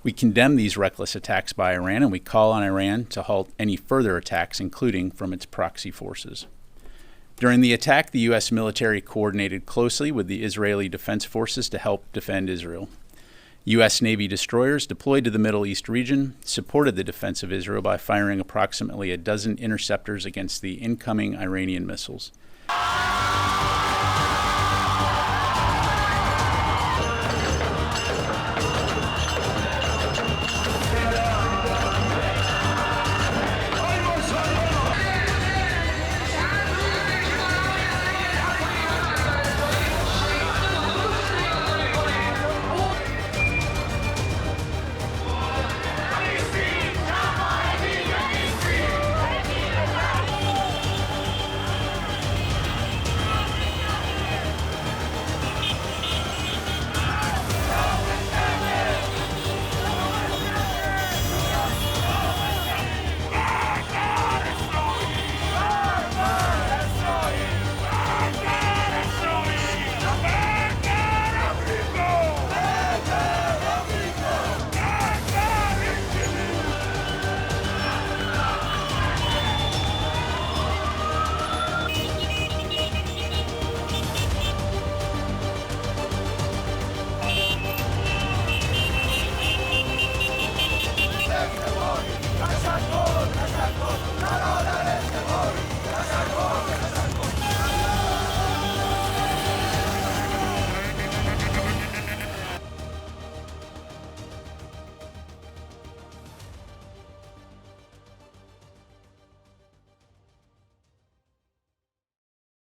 We condemn these reckless attacks by Iran, and we call on Iran to halt any further attacks, including from its proxy forces. During the attack, the U.S. military coordinated closely with the Israeli Defense Forces to help defend Israel. U.S. Navy destroyers deployed to the Middle East region supported the defense of Israel by firing approximately a dozen interceptors against the incoming Iranian missiles.